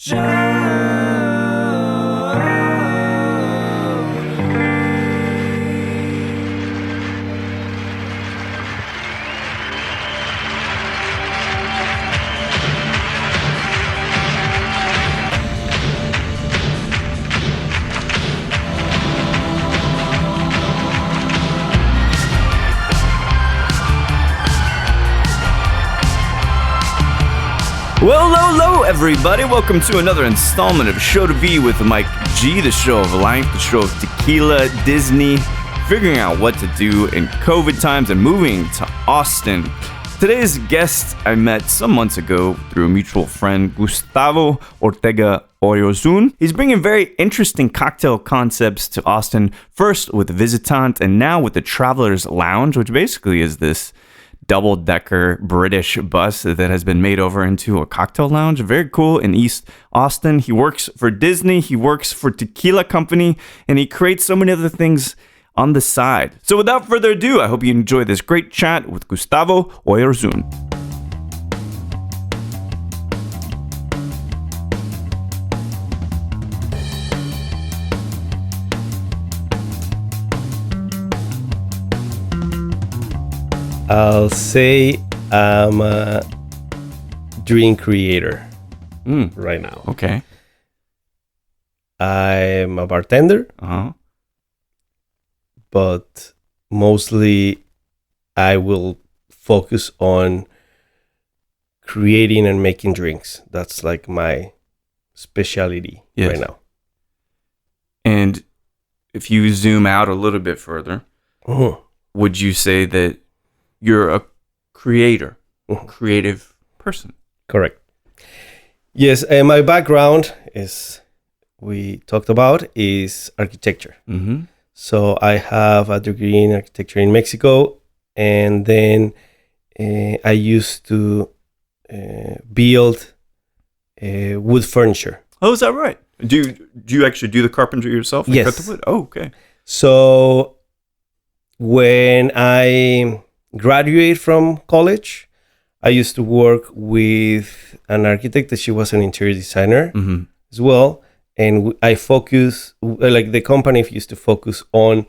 Well, hello, everybody. Welcome to another installment of Show to Be with Mike G, the show of life, the show of tequila, Disney, figuring out what to do in COVID times and moving to Austin. Today's guest I met some months ago through a mutual friend, Gustavo Ortega-Oyarzun. He's bringing very interesting cocktail concepts to Austin, first with Visitant and now with the Traveler's Lounge, which basically is this double-decker British bus that has been made over into a cocktail lounge. Very cool in East Austin. He works for Disney, he works for Tequila Company, and he creates so many other things on the side. So without further ado, I hope you enjoy this great chat with Gustavo Oyarzun. I'll say I'm a drink creator right now. Okay. I'm a bartender, but mostly I will focus on creating and making drinks. That's like my specialty right now. And if you zoom out a little bit further, would you say that you're a creator, creative person? Correct. Yes, my background we talked about is architecture. Mm-hmm. So I have a degree in architecture in Mexico, and then I used to build wood furniture. Oh, is that right? Do you actually do the carpentry yourself? Yes. Cut the wood? Oh, okay. So when I graduated from college, I used to work with an architect. She was an interior designer as well. And I focus, like the company used to focus on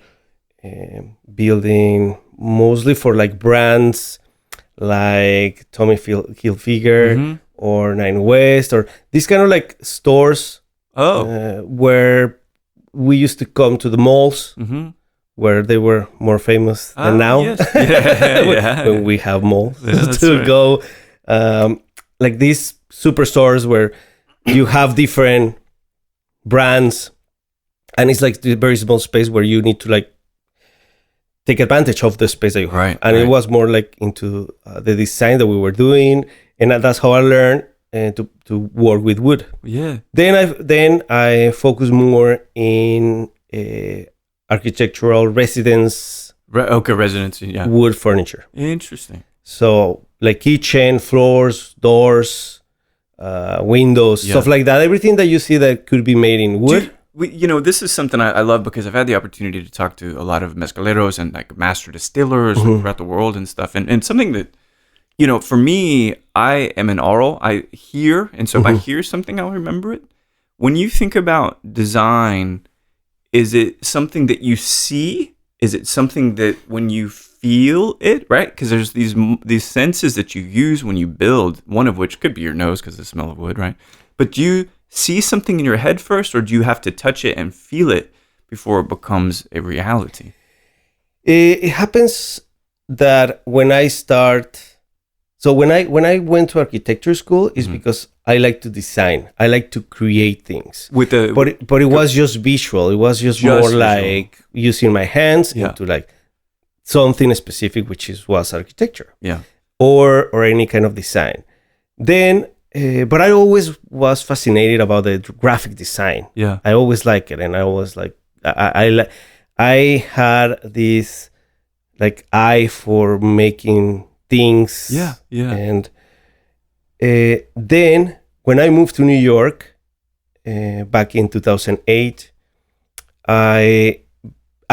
building mostly for like brands like Tommy Hilfiger or Nine West or these kind of like stores where we used to come to the malls where they were more famous than now. Yes. When we have malls right. go. Like these superstores where you have different brands, and it's like the very small space where you need to like take advantage of the space that you have. Right, and it was more like into the design that we were doing, and that's how I learned to work with wood. Yeah. Then I focus more in architectural residency, wood furniture. Interesting. So like kitchen, floors, doors, windows, stuff like that. Everything that you see that could be made in wood. This is something I love because I've had the opportunity to talk to a lot of mezcaleros and like master distillers throughout the world and stuff. And something that, for me, I am an oral. I hear, and so if I hear something, I'll remember it. When you think about design, is it something that you see? Is it something that when you feel it, right? Because there's these senses that you use when you build, one of which could be your nose because of the smell of wood, right? But do you see something in your head first, or do you have to touch it and feel it before it becomes a reality? It happens that when I went to architecture school, is because I like to design. I like to create things. But it was just visual. It was just more visual. Like using my hands into like something specific, which was architecture. Yeah. Or any kind of design. Then, but I always was fascinated about the graphic design. Yeah. I always liked it, and I always like I had this like eye for making things. Yeah. And then when I moved to New York back in 2008, I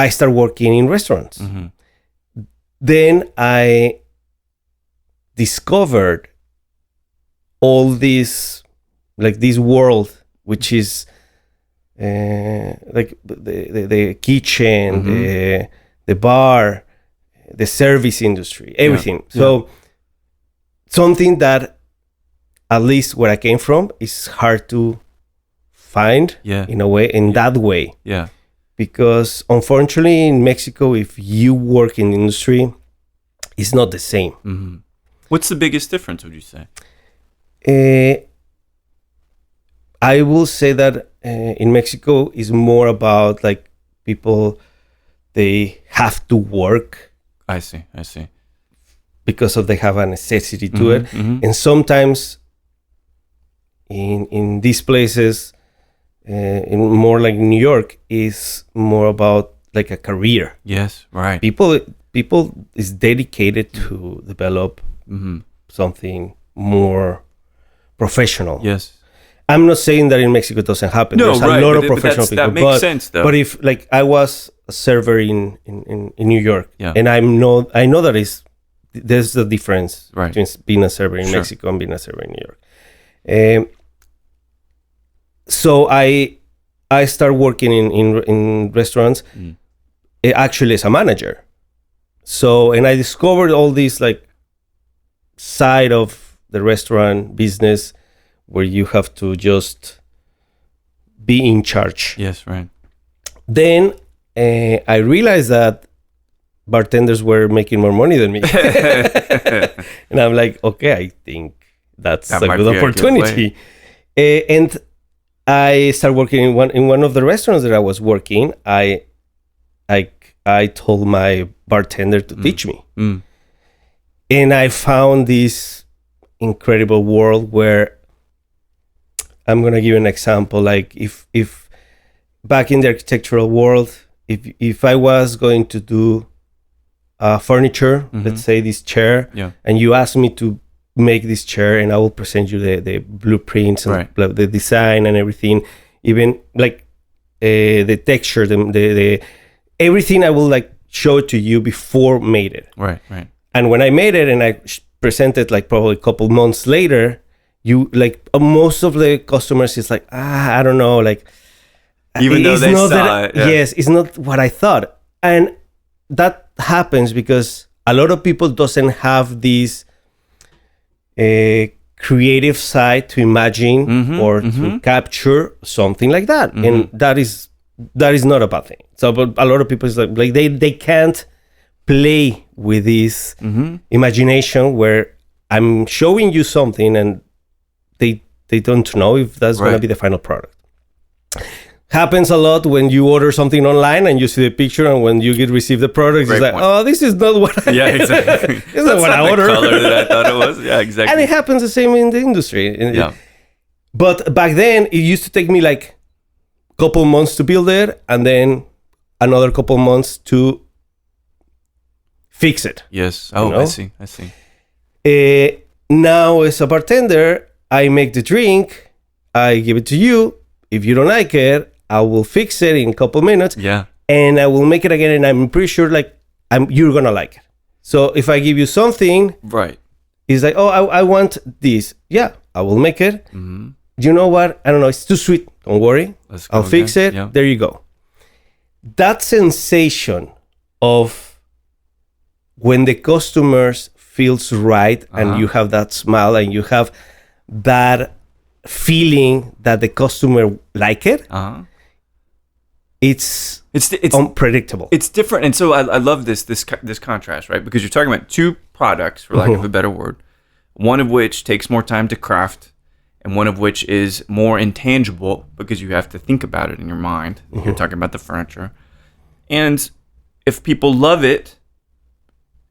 started working in restaurants. Then I discovered all these like this world, which is like the kitchen, the bar, the service industry, everything. So something that, at least where I came from, is hard to find in a way, in that way. Yeah. Because unfortunately in Mexico, if you work in the industry, it's not the same. Mm-hmm. What's the biggest difference, would you say? I will say that in Mexico is more about like people, they have to work. I see. Because of they have a necessity to it. Mm-hmm. And sometimes in these places, in more like New York, is more about like a career. Yes, right. People is dedicated to develop something more professional. Yes. I'm not saying that in Mexico it doesn't happen. No, There's a lot of professional people. That makes sense, though. But if like I was a server in New York, and I know that there's a difference between being a server in Mexico and being a server in New York. So I start working in restaurants, actually as a manager. So, and I discovered all this like side of the restaurant business where you have to just be in charge. Yes, right. Then I realized that bartenders were making more money than me. And I'm like, okay, I think that's a good opportunity. And I started working in one of the restaurants that I was working. I told my bartender to teach me. And I found this incredible world where, I'm going to give you an example. Like if back in the architectural world, if I was going to do furniture, let's say this chair, and you ask me to make this chair, and I will present you the blueprints and the design and everything, even like the texture, the everything, I will like show it to you before made it. Right. And when I made it and I presented like probably a couple months later, you like most of the customers is like, I don't know, like even though they saw it. Yes, it's not what I thought. And that happens because a lot of people doesn't have this creative side to imagine or to capture something like that. And that is not a bad thing. So but a lot of people is like they can't play with this imagination where I'm showing you something and they don't know if that's going to be the final product. Happens a lot when you order something online and you see the picture, and when you receive the product, it's like, oh, this is not what I exactly. This is not what I ordered. The color that I thought it was. Yeah, exactly. And it happens the same in the industry. But back then, it used to take me like a couple months to build it, and then another couple months to fix it. Yes. Oh, you know? I see. Now, as a bartender, I make the drink, I give it to you. If you don't like it, I will fix it in a couple minutes. Yeah. And I will make it again, and I'm pretty sure like you're gonna like it. So if I give you something, it's like, oh, I want this. Yeah, I will make it. You know what? I don't know. It's too sweet. Don't worry. I'll fix it. Yeah. There you go. That sensation of when the customers feels right and you have that smile and you have that feeling that the customer like it, it's unpredictable. It's different. And so I love this contrast, right? Because you're talking about two products, for lack of a better word, one of which takes more time to craft and one of which is more intangible because you have to think about it in your mind. You're talking about the furniture. And if people love it,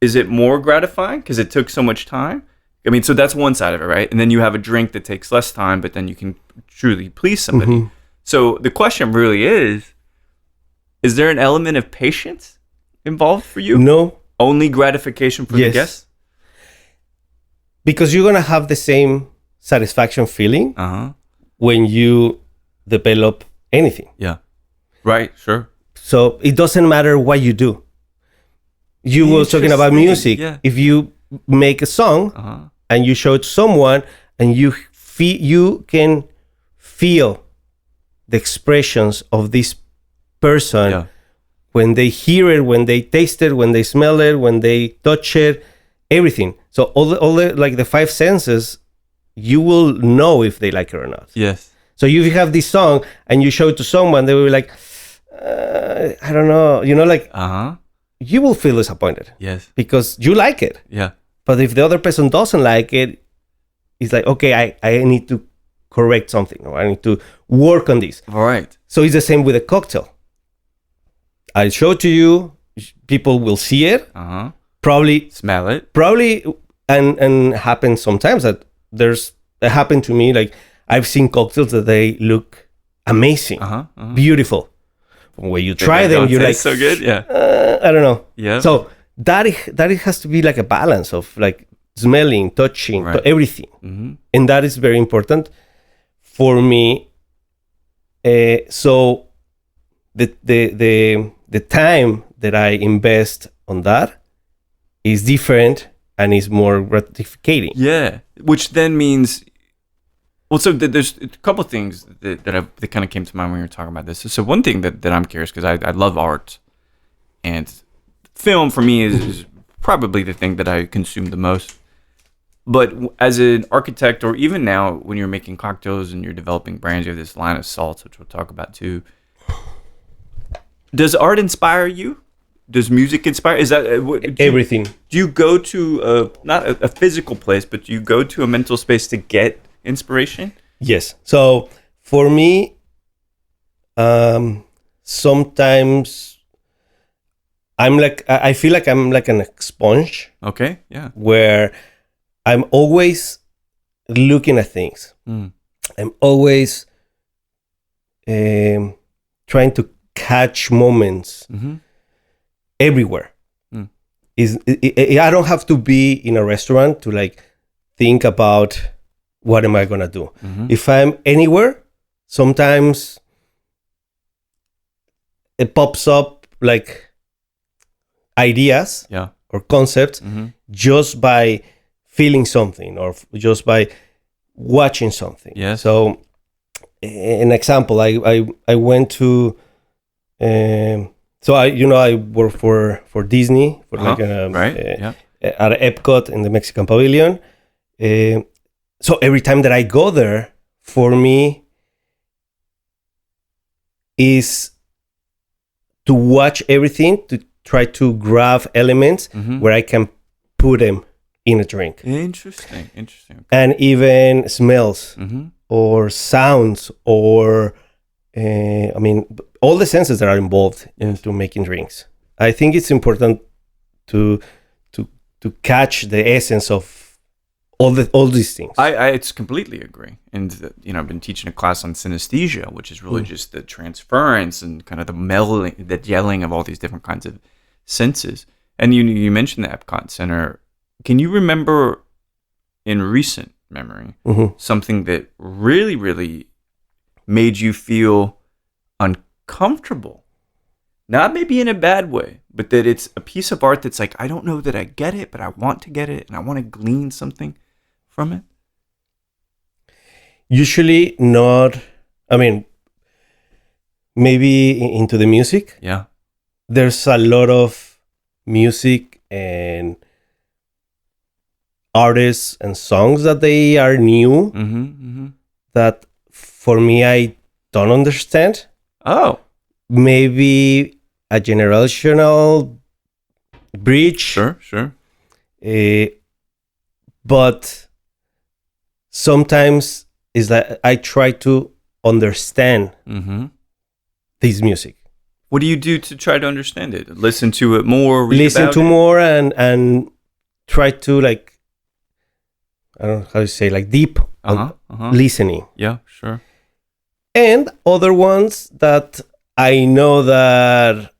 is it more gratifying because it took so much time? I mean, so that's one side of it, right? And then you have a drink that takes less time, but then you can truly please somebody. So the question really is there an element of patience involved for you? No. Only gratification for the guests? Because you're going to have the same satisfaction feeling when you develop anything. Yeah. Right, sure. So it doesn't matter what you do. You were talking about music. Yeah. If you make a song and you show it to someone and you can feel the expressions of this person when they hear it, when they taste it, when they smell it, when they touch it, everything. So all the like the five senses, you will know if they like it or not. Yes. So if you have this song and you show it to someone, they will be like, I don't know, like you will feel disappointed. Yes. Because you like it. Yeah. But if the other person doesn't like it, it's like, okay, I need to correct something, or I need to work on this. All right. So it's the same with a cocktail. I show it to you, people will see it, probably smell it, and happens sometimes that it happened to me. Like I've seen cocktails that they look amazing, beautiful. When you try them, you're like, so good, yeah. I don't know. Yeah. So that has to be like a balance of like smelling, touching, everything, and that is very important for me. So the time that I invest on that is different and is more gratificating. Yeah, which then means, well, so there's a couple of things that kind of came to mind when you were talking about this. So one thing that I'm curious, because I love art, and film for me is probably the thing that I consume the most. But as an architect, or even now when you're making cocktails and you're developing brands, you have this line of salts, which we'll talk about too. Does art inspire you? Does music inspire? Is that everything? Do you go to not a physical place, but do you go to a mental space to get inspiration? Yes. So for me, sometimes I feel like I'm like an sponge. Okay. Yeah. Where I'm always looking at things. I'm always trying to catch moments everywhere. I don't have to be in a restaurant to like think about what am I gonna do. If I'm anywhere, sometimes it pops up like ideas or concepts just by feeling something or just by watching something. Yes. So an example, I went to so I work for Disney for like at Epcot in the Mexican Pavilion. So every time that I go there, for me is to watch everything, to try to grab elements where I can put them in a drink. Interesting. Okay. And even smells or sounds or all the senses that are involved into making drinks. I think it's important to catch the essence of all these things. I completely agree. And I've been teaching a class on synesthesia, which is really just the transference and kind of the melding, the gelling of all these different kinds of senses. And you mentioned the Epcot Center. Can you remember in recent memory something that really, really made you feel uncomfortable? Not maybe in a bad way, but that it's a piece of art that's like, I don't know that I get it, but I want to get it and I want to glean something from it? Usually not. Maybe into the music. Yeah. There's a lot of music and artists and songs that they are new that for me I don't understand. Oh. Maybe a generational bridge. Sure. But sometimes it's like I try to understand this music. What do you do to try to understand it? Listen to it more, more and try to like, I don't know how to say, like deep listening. Yeah, sure. And other ones that I know that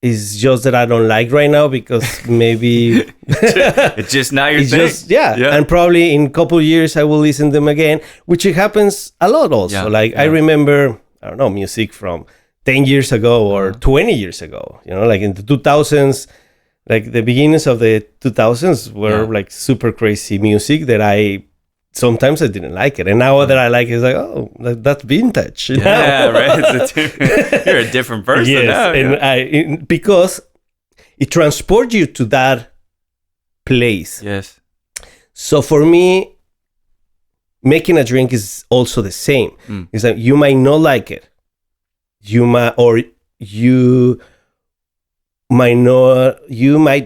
is just that I don't like right now because maybe it's just not your thing. And probably in a couple of years I will listen to them again, which it happens a lot also. I remember, I don't know, music from 10 years ago or 20 years ago, like in the 2000s, like the beginnings of the 2000s were like super crazy music that I sometimes I didn't like it, and now that I like it, it's like, oh, that's vintage. Yeah, right. You're a different person now. And because it transports you to that place. Yes. So for me, making a drink is also the same. It's like you might not like it. You might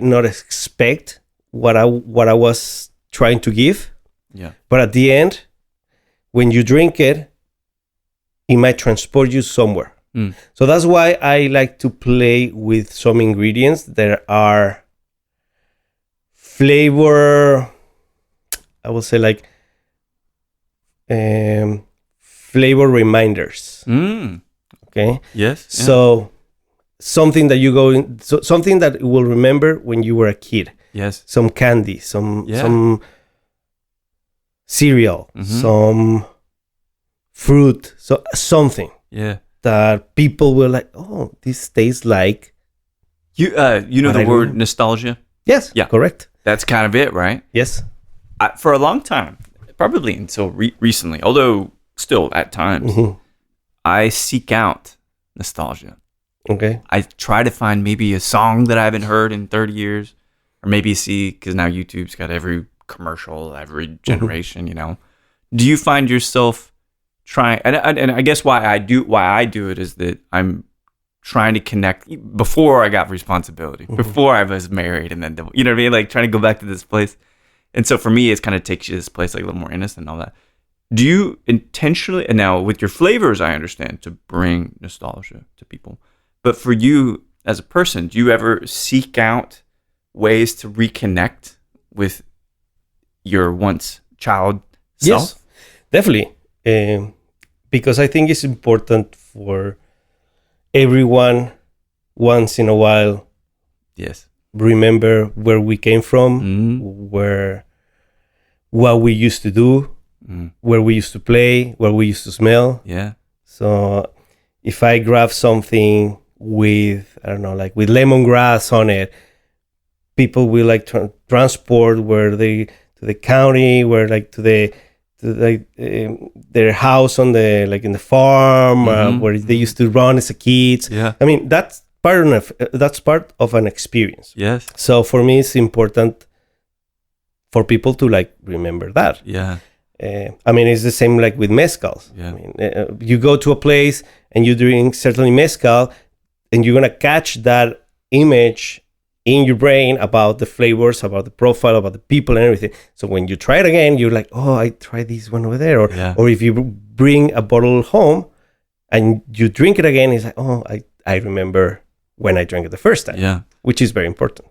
not expect what I was trying to give. Yeah. But at the end, when you drink it, it might transport you somewhere. So that's why I like to play with some ingredients that are flavor, I will say like flavor reminders. Okay. Yes. So something that something that you will remember when you were a kid. Yes. Some candy, some cereal, some fruit, so something. Yeah. That people were like, oh, this tastes like. You know the word nostalgia? Yes. Yeah. Correct. That's kind of it, right? Yes. For a long time, probably until recently, although still at times, I seek out nostalgia. Okay. I try to find maybe a song that I haven't heard in 30 years, or maybe because now YouTube's got every commercial, every generation, you know. Do you find yourself trying, and I guess why I do it is that I'm trying to connect before I got responsibility, before I was married, and then, you know what I mean? Like trying to go back to this place. And so for me, it kind of takes you to this place like a little more innocent and all that. Do you intentionally, and now with your flavors, I understand, to bring nostalgia to people. But for you as a person, do you ever seek out ways to reconnect with your once child self? Yes, definitely. Because I think it's important for everyone once in a while. Yes. Remember where we came from, what we used to do, where we used to play, where we used to smell. Yeah. So if I grab something with, I don't know, like with lemongrass on it, people will like transport where they to the county, where like to their house on the like in the farm where they used to run as a kids. Yeah. I mean that's part of an experience. Yes. So for me, it's important for people to like remember that. Yeah. I mean, it's the same like with mezcals. Yeah. I mean, you go to a place and you drink certainly mezcal, and you're gonna catch that image in your brain about the flavors, about the profile, about the people and everything. So when you try it again, you're like, oh, I tried this one over there. Or if you bring a bottle home and you drink it again, it's like, oh, I remember when I drank it the first time. Yeah. Which is very important.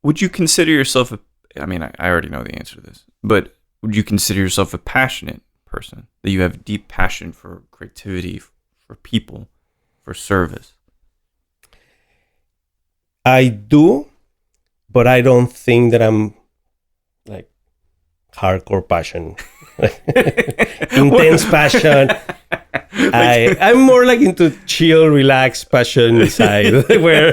Would you consider yourself I mean, I already know the answer to this, but would you consider yourself a passionate person? That you have deep passion for creativity, for people, for service? I do, but I don't think that I'm like hardcore passion, intense passion. I'm more like into chill, relaxed passion side, where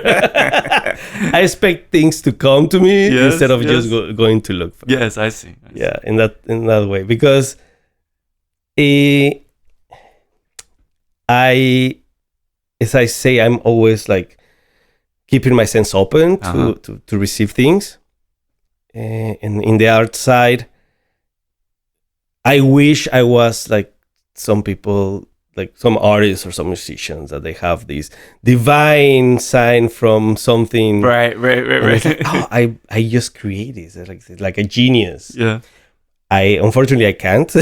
I expect things to come to me instead of just going to look for them. Yes, I see. Yeah, in that way, because as I say, I'm always like keeping my sense open to receive things. And in the art side, I wish I was like some people, like some artists or some musicians, that they have this divine sign from something. Right. Like, oh, I just created this, like a genius. Yeah. Unfortunately I can't.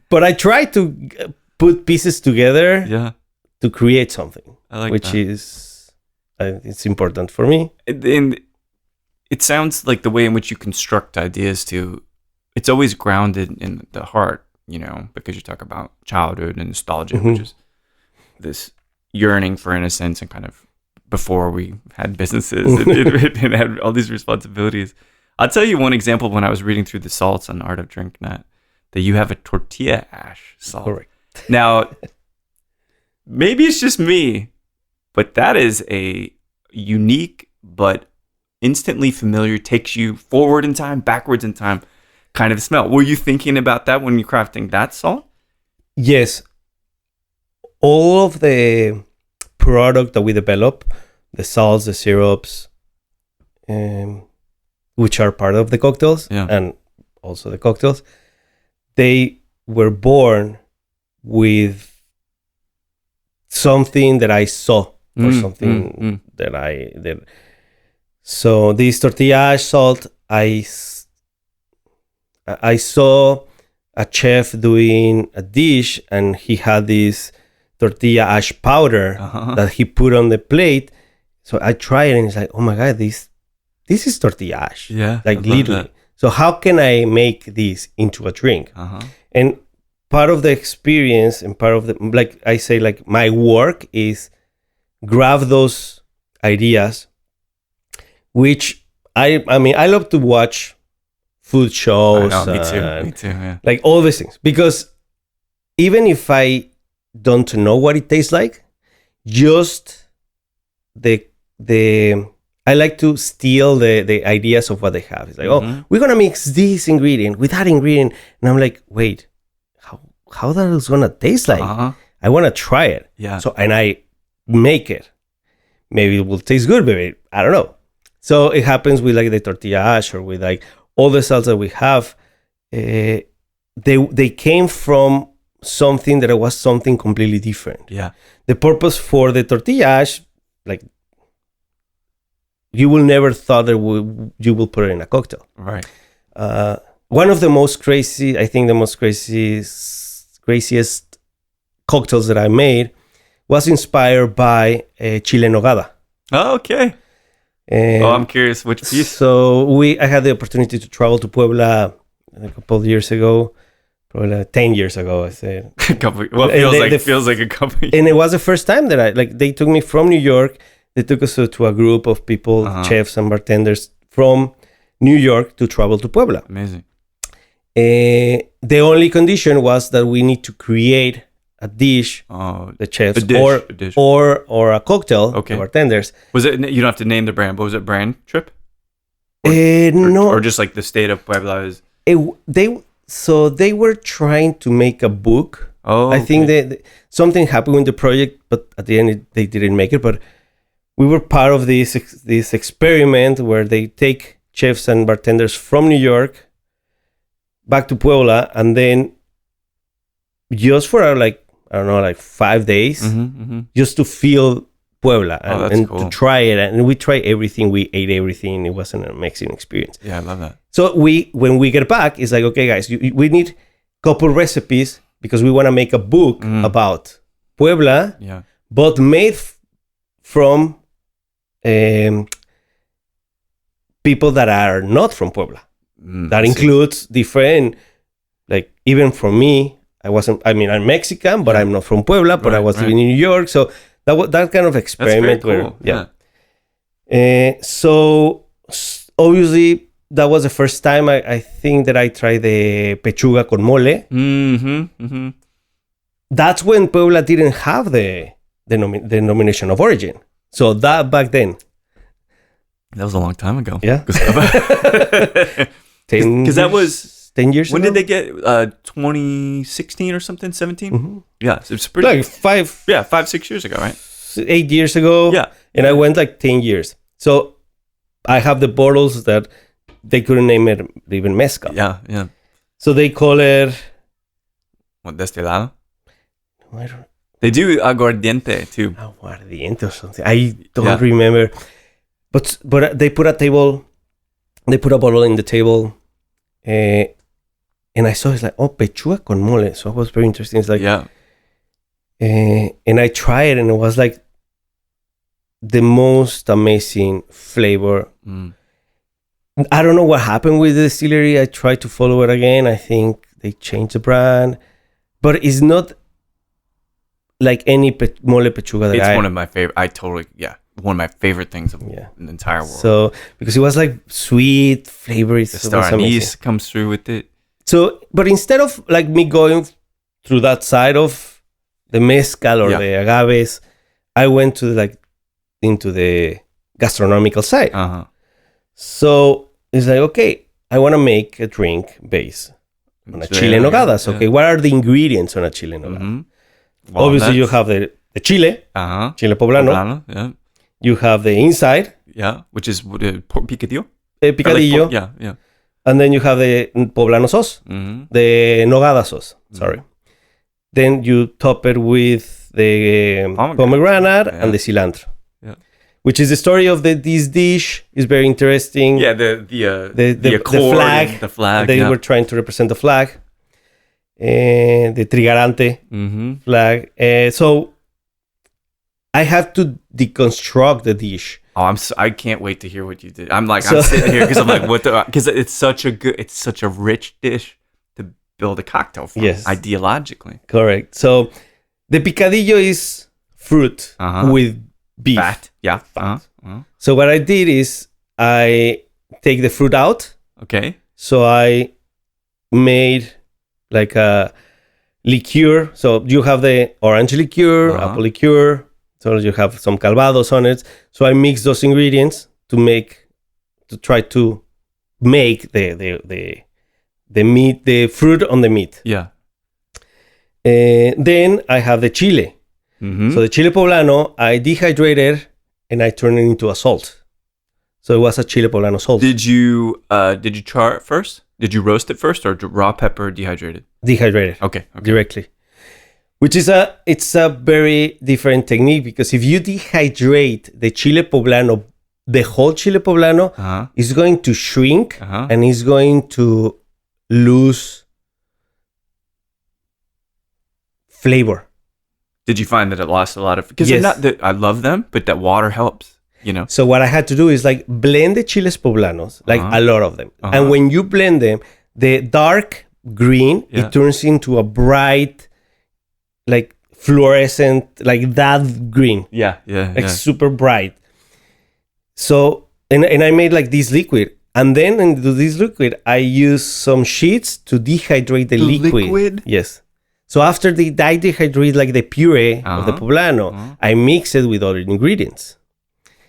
But I try to put pieces together to create something, which is it's important for me. And it sounds like the way in which you construct ideas it's always grounded in the heart, you know, because you talk about childhood and nostalgia, which is this yearning for innocence and kind of before we had businesses and had all these responsibilities. I'll tell you one example when I was reading through the salts on Art of Drink Net, that you have a tortilla ash salt. Correct. Now, maybe it's just me, but that is a unique but instantly familiar, takes you forward in time, backwards in time kind of smell. Were you thinking about that when you're crafting that salt? Yes. All of the product that we develop, the salts, the syrups, which are part of the cocktails and also the cocktails, they were born with something that I saw or something that I did. So this tortilla ash salt, I saw a chef doing a dish and he had this tortilla ash powder that he put on the plate. So I tried it and it's like, oh my God, this is tortilla ash. Yeah. Like literally. So how can I make this into a drink? And part of the experience and part of the, like I say, like my work is grab those ideas, which I mean, I love to watch food shows. I know, me too, yeah. Like all these things. Because even if I don't know what it tastes like, just the I like to steal the ideas of what they have. It's like, oh, we're gonna mix this ingredient with that ingredient, and I'm like, wait, how that is gonna taste like? I wanna try it. Yeah. So and I make it. Maybe it will taste good, maybe I don't know. So it happens with like the tortilla ash or with like all the salts that we have. They came from something that was something completely different. Yeah. The purpose for the tortilla ash, like, you will never thought that you will put it in a cocktail. Right. One of the most crazy, I think the most craziest cocktails that I made was inspired by chile en nogada. Oh, okay. I'm curious which piece. So I had the opportunity to travel to Puebla a couple of years ago, probably 10 years ago, I said. Feels like a couple. And it was the first time that they took me from New York. They took us to a group of people, chefs and bartenders from New York to travel to Puebla. Amazing. The only condition was that we need to create a dish, the chefs, a dish. or a cocktail, okay. The bartenders. Was it? You don't have to name the brand, but was it Brand Trip? No. Or just like the state of Puebla is. They were trying to make a book. Oh, I think that something happened with the project, but at the end they didn't make it. But we were part of this experiment where they take chefs and bartenders from New York back to Puebla, and then just for 5 days, just to feel Puebla and cool. To try it. And we tried everything. We ate everything. It was an amazing experience. Yeah, I love that. So when we get back, it's like, okay, guys, we need a couple recipes because we want to make a book about Puebla, but made from people that are not from Puebla. That includes different, like even for me, I'm Mexican, but I'm not from Puebla, but I was living in New York. So that kind of experiment. That's very cool. So obviously that was the first time I think that I tried the pechuga con mole. That's when Puebla didn't have the denomination of origin. So that back then. That was a long time ago. Yeah. Because that was 10 years when ago. Did they get 2016 or something? 17? Yeah. So it's pretty. Like 5-6 years ago, right? 8 years ago. Yeah. And I went like 10 years. So I have the bottles that they couldn't name it even mezcal. Yeah. So they call it... What, destilado? I don't... They do aguardiente too. Aguardiente or something. I don't remember. But they put a bottle in the table, and I saw it's like, pechuga con mole. So it was very interesting. It's like, and I tried it, and it was like the most amazing flavor. I don't know what happened with the distillery. I tried to follow it again. I think they changed the brand, but it's not like any mole pechuga that it's one of my favorite. One of my favorite things in the entire world. So, because it was like sweet flavor. The star anise comes through with it. So, but instead of like me going through that side of the mezcal or the agaves, I went to into the gastronomical side. So it's like, okay, I want to make a drink based on a chile nogadas. Okay, what are the ingredients on a chile nogada? Obviously, you have the chile, chile poblano. Yeah. You have the inside. Yeah, which is picadillo. Picadillo. Yeah. And then you have the poblano sauce, the nogada sauce. Sorry. Then you top it with the pomegranate and the cilantro. Yeah. Which is the story of this dish. Is very interesting. Yeah, the flag. The flag. They were trying to represent the flag. The trigarante flag. So I have to deconstruct the dish. Oh, I can't wait to hear what you did. I'm sitting here because I'm like, because it's such a rich dish to build a cocktail from. Yes, ideologically. Correct. So the picadillo is fruit with beef. Fat. Yeah. Fat. So what I did is I take the fruit out. Okay. So I made like a liqueur. So you have the orange liqueur, apple liqueur. So you have some calvados on it. So I mix those ingredients to try to make the meat, the fruit on the meat. Yeah. Then I have the chile. So the chile poblano, I dehydrated and I turned it into a salt. So it was a chile poblano salt. Did you char it first? Did you roast it first or raw pepper dehydrated? Dehydrated. Okay. Directly. Which is it's a very different technique because if you dehydrate the chile poblano, the whole chile poblano is going to shrink and is going to lose flavor. Did you find that it lost a lot of? Because yes. I love them, but that water helps. So what I had to do is like blend the chiles poblanos, like a lot of them, and when you blend them, the dark green it turns into a bright, like fluorescent, like that green. Like super bright. So and I made like this liquid, and then into this liquid I used some sheets to dehydrate the liquid. Yes. So after I dehydrate like the puree of the poblano, I mix it with other ingredients.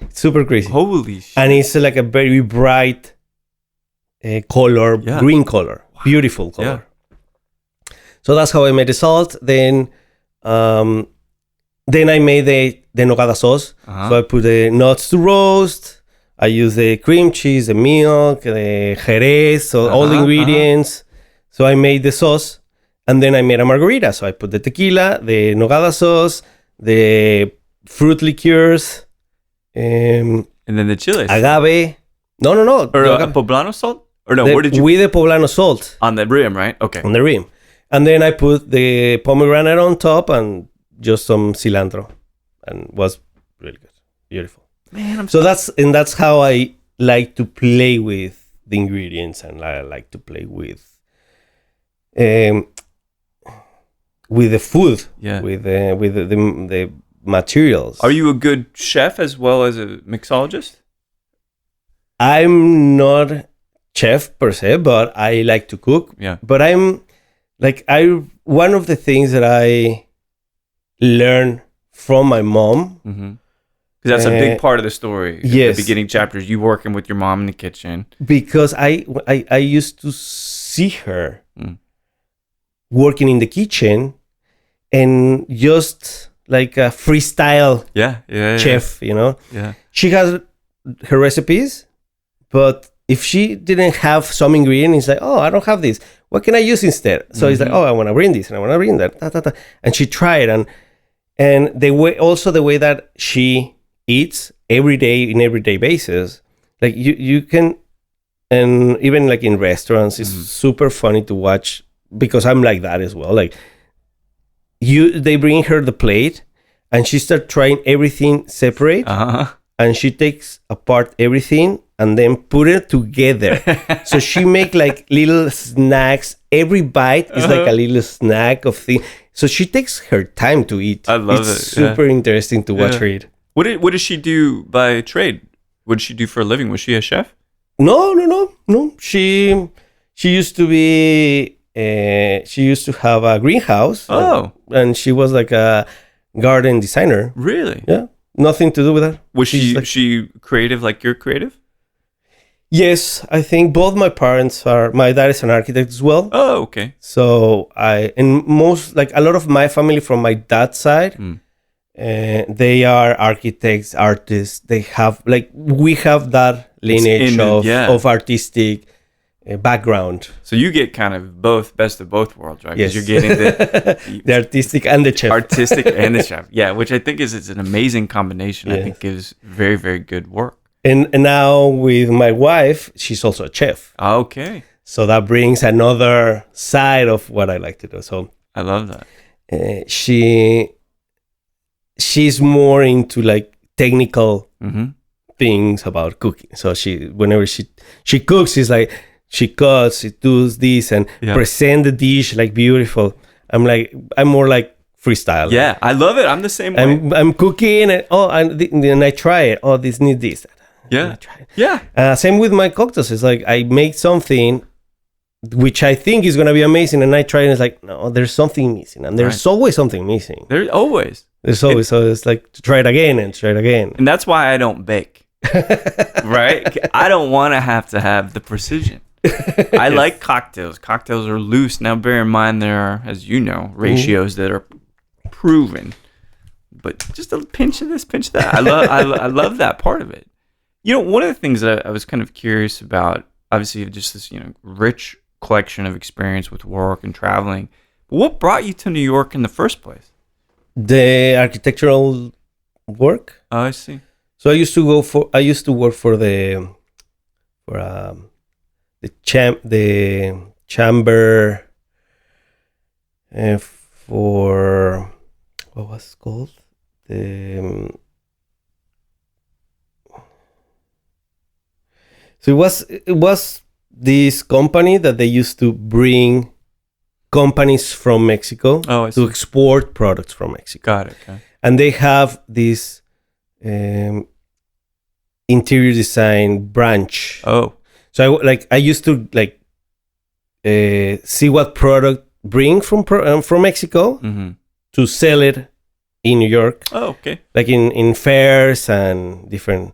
It's super crazy. Holy shit! And it's like a very bright color, green color, beautiful color. Yeah. So that's how I made the salt. Then I made the nogada sauce. So I put the nuts to roast. I use the cream cheese, the milk, the jerez, so all the ingredients. So I made the sauce. And then I made a margarita. So I put the tequila, the nogada sauce, the fruit liqueurs, and then the chiles. Agave. No. Or a poblano salt? Or no, where did you? With the poblano salt. On the rim, right? Okay. On the rim. And then I put the pomegranate on top and just some cilantro. And it was really good. Beautiful. Man, that's how I like to play with the ingredients, and I like to play with the food, with the materials. Are you a good chef as well as a mixologist? I'm not chef per se, but I like to cook. Yeah. But I'm like one of the things that I learned from my mom. Because that's a big part of the story. Yes. The beginning chapters, you working with your mom in the kitchen. Because I used to see her working in the kitchen and just like a freestyle chef, Yeah. She has her recipes, but if she didn't have some ingredient, it's like, oh, I don't have this. What can I use instead? So it's like, oh, I want to bring this and I want to bring that. And she tried, and the way that she eats everyday basis, like you can, and even like in restaurants, it's super funny to watch because I'm like that as well. Like they bring her the plate and she starts trying everything separate, and she takes apart everything and then put it together. So she make like little snacks. Every bite is like a little snack of thing. So she takes her time to eat. I love it. It's super interesting to watch her eat. What does she do by trade? What did she do for a living? Was she a chef? No. She used to be. She used to have a greenhouse. Oh, and she was like a garden designer. Really? Yeah. Nothing to do with that. Was she creative like you're creative? Yes, I think both my parents are. My dad is an architect as well. Oh, okay. So like a lot of my family from my dad's side, they are architects, artists. They have like we have that lineage of artistic background. So you get kind of best of both worlds, right? Yes, you're getting the artistic and the chef. Artistic and the chef, yeah, which I think is an amazing combination. Yes. I think gives very, very good work. And now with my wife, she's also a chef. Okay. So that brings another side of what I like to do. So I love that. She's more into like technical things about cooking. So whenever she cooks, she's like, she cuts, she does this and present the dish like beautiful. I'm more like freestyle. Yeah, I love it. I'm the same way. I'm cooking and then I try it. Oh, this needs this. Yeah. Yeah. Same with my cocktails. It's like I make something which I think is going to be amazing, and I try it and it's like, no, there's something missing. And there's always something missing. There's always. So it's like to try it again and try it again. And that's why I don't bake. Right? I don't want to have the precision. I like cocktails. Cocktails are loose. Now, bear in mind, there are, as you know, ratios that are proven. But just a pinch of this, pinch of that. I love that part of it. You know, one of the things that I was kind of curious about, obviously, just this, rich collection of experience with work and traveling. But what brought you to New York in the first place? The architectural work. Oh, I see. So I used to work for the chamber for what was it called? So it was this company that they used to bring companies from Mexico to export products from Mexico. Got it. Okay. And they have this interior design branch. Oh. So I used to see what product bring from Mexico to sell it in New York. Oh, okay. Like in fairs and different.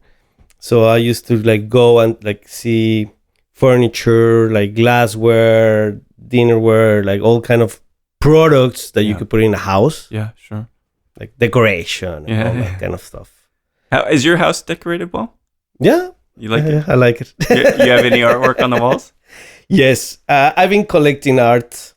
So I used to go and see furniture, like glassware, dinnerware, like all kind of products that you could put in a house. Yeah, sure. Like decoration and all that kind of stuff. How is your house decorated well? Yeah. You like it? I like it. You have any artwork on the walls? Yes. I've been collecting art.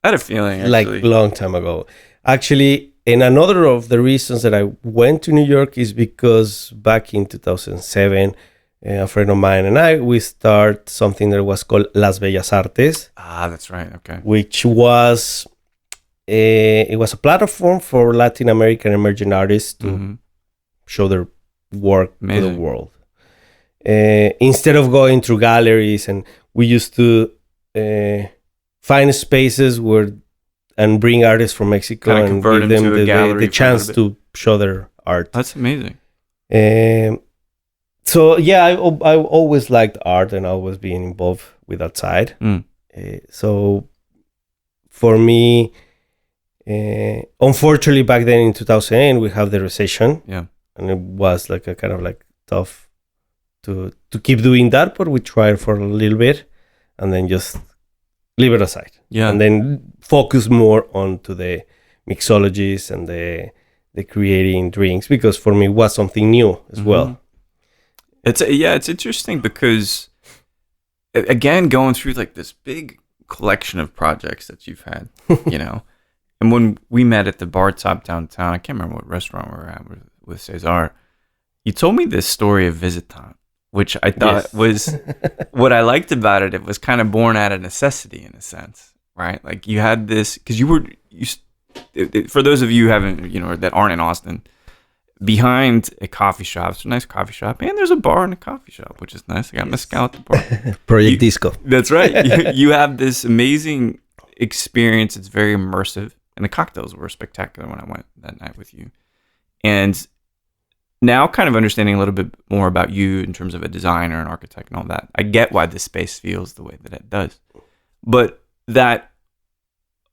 I had a feeling, actually. Like long time ago. Actually, and another of the reasons that I went to New York is because back in 2007, a friend of mine and we started something that was called Las Bellas Artes. Ah, that's right. Okay. Which was it was a platform for Latin American emerging artists to show their work to the world. Instead of going through galleries, and we used to find spaces and bring artists from Mexico and give them the chance to show their art. That's amazing. So yeah, I always liked art and always being involved with that side. So for me, unfortunately, back then in 2008, we have the recession. Yeah, and it was like a kind of tough to keep doing that, but we tried for a little bit, and then just leave it aside. Yeah, and then focus more onto the mixologies and the creating drinks, because for me it was something new as well. It's interesting because again, going through this big collection of projects that you've had, and when we met at the bar top downtown, I can't remember what restaurant we were at with Cesar, you told me this story of Visitant, which I thought was what I liked about it. It was kind of born out of necessity in a sense, right? Like you had this, because for those of you who haven't, or that aren't in Austin, behind a coffee shop, it's a nice coffee shop, and there's a bar and a coffee shop, which is nice. I got mezcal at the bar. Project Disco. That's right. You have this amazing experience. It's very immersive, and the cocktails were spectacular when I went that night with you. And now kind of understanding a little bit more about you in terms of a designer and architect and all that, I get why this space feels the way that it does. But that,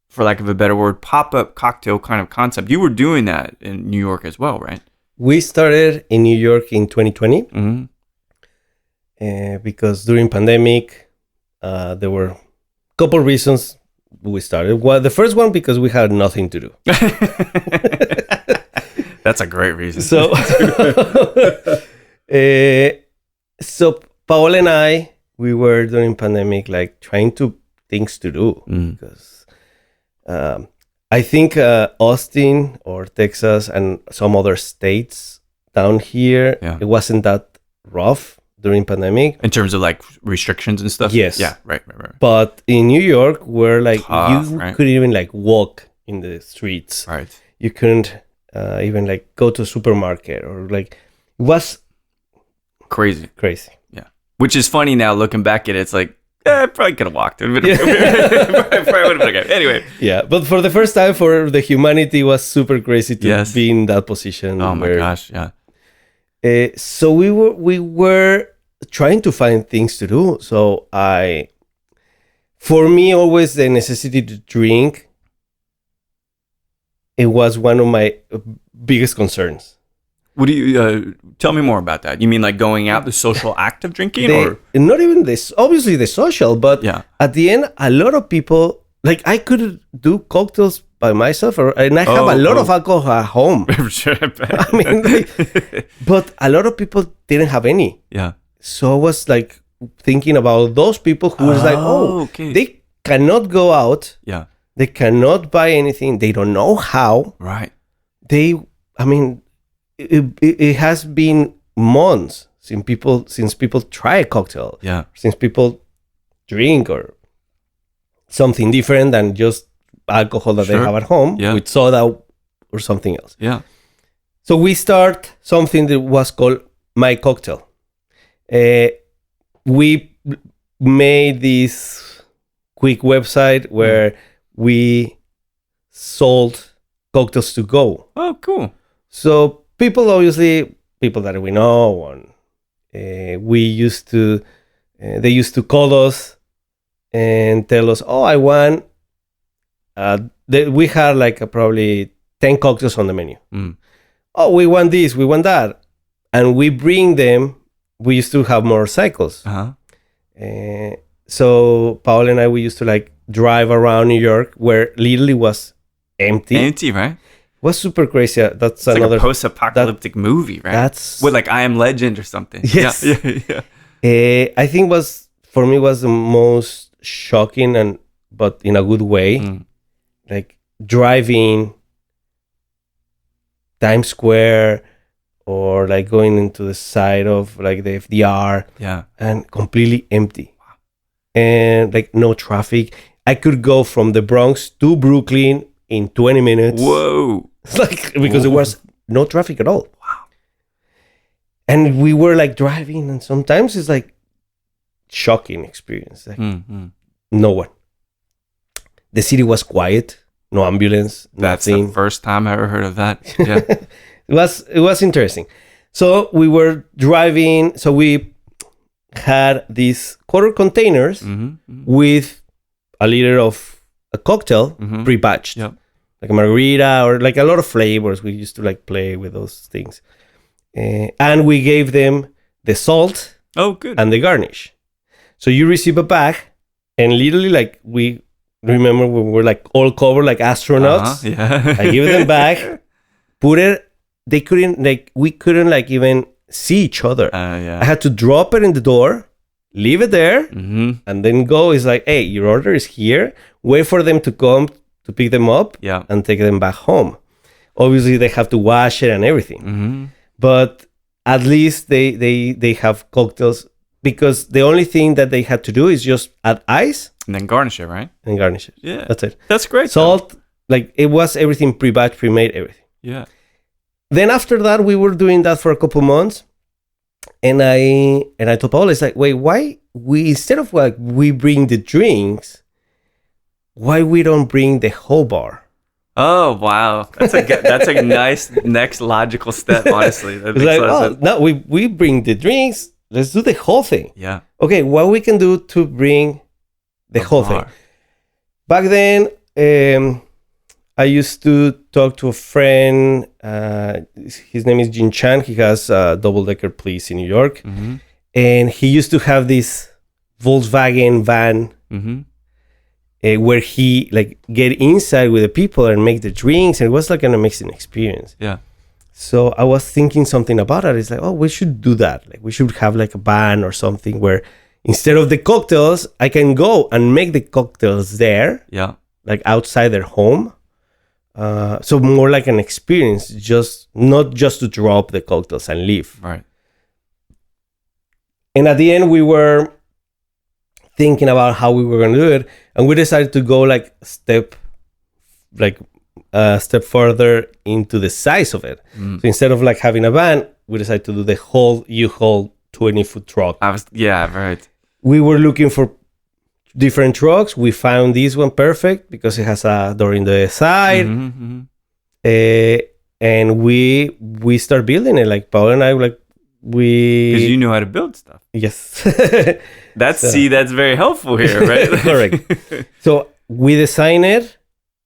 for lack of a better word, pop-up cocktail kind of concept, you were doing that in New York as well, right? We started in New York in 2020. because during pandemic, there were a couple reasons we started. Well, the first one, because we had nothing to do. That's a great reason. So, so Paola and I, we were during pandemic, like trying to things to do because I think Austin or Texas and some other states down here, it wasn't that rough during pandemic. In terms of like restrictions and stuff? Yes. Yeah, right. But in New York, where like Tough, you couldn't even like walk in the streets. Right. You couldn't even like go to a supermarket or like it was crazy. Yeah. Which is funny now looking back at it. It's like, I probably could have walked. Probably would have been okay. Anyway. Yeah, but for the first time for the humanity, it was super crazy to be in that position. Oh my gosh, yeah. So we were trying to find things to do. So for me, always the necessity to drink, it was one of my biggest concerns. What do you tell me more about that? You mean like going out, the social act of drinking, or not even this? Obviously, the social, but at the end, a lot of people like I could do cocktails by myself, and I have a lot of alcohol at home. I mean, but a lot of people didn't have any. Yeah. So I was like thinking about those people who was like, they cannot go out. Yeah. They cannot buy anything. They don't know how. Right. It has been months since people try a cocktail. Yeah. Since people drink or something different than just alcohol that they have at home with soda or something else. Yeah. So we start something that was called My Cocktail. We made this quick website where we sold cocktails to go. Oh, cool. So people that we know, and they used to call us and tell us, I want, we had like probably 10 cocktails on the menu. Oh, we want this, we want that. And we bring them, we used to have motorcycles. So Paul and I, we used to like drive around New York where literally was empty. Empty, right? Was super crazy. That's it's another like a post-apocalyptic movie, right? That's with like I Am Legend or something. Yes. Yeah. I think for me was the most shocking but in a good way. Like driving Times Square or like going into the side of like the FDR. Yeah. And completely empty. Wow. And like no traffic. I could go from the Bronx to Brooklyn in 20 minutes. Whoa. It's like, because there was no traffic at all. Wow. And we were like driving, and sometimes it's like shocking experience. Like no one. The city was quiet, no ambulance. That's nothing. The first time I ever heard of that. Yeah. It was interesting. So we were driving, so we had these quarter containers with a liter of a cocktail pre-batched, like a margarita or like a lot of flavors. We used to like play with those things, and we gave them the salt and the garnish. So you receive a bag, and literally like we remember when we were like all covered like astronauts. I give them back, put it. We couldn't like even see each other. I had to drop it in the door, leave it there, and then go. It's like, hey, your order is here. Wait for them to come to pick them up and take them back home. Obviously, they have to wash it and everything. But at least they have cocktails, because the only thing that they had to do is just add ice. And then garnish it, right? And garnish it. Yeah. That's it. That's great. Salt, like it was everything pre-batched, pre-made, everything. Yeah. Then after that, we were doing that for a couple months. And I told Paul, it's like, wait, why instead of like we bring the drinks, why we don't bring the whole bar? Oh wow, that's a nice next logical step. Honestly, that makes sense. No, we bring the drinks. Let's do the whole thing. Yeah. Okay, what we can do to bring the whole thing? Back then, I used to talk to a friend. His name is Jin Chan. He has a double-decker place in New York. And he used to have this Volkswagen van where he like get inside with the people and make the drinks. And it was like an amazing experience. Yeah. So I was thinking something about it. It's like, oh, we should do that. Like we should have like a van or something where instead of the cocktails, I can go and make the cocktails there. Yeah. Like outside their home. So more like an experience, not just to drop the cocktails and leave. Right. And at the end, we were thinking about how we were going to do it. And we decided to go like a step further into the size of it. So instead of like having a van, we decided to do the whole U-Haul 20-foot truck. Right. We were looking for different trucks. We found this one perfect because it has a door in the side. And we start building it. Like Paul and I, like because you know how to build stuff. Yes. That's very helpful here, right? Correct. So we design it,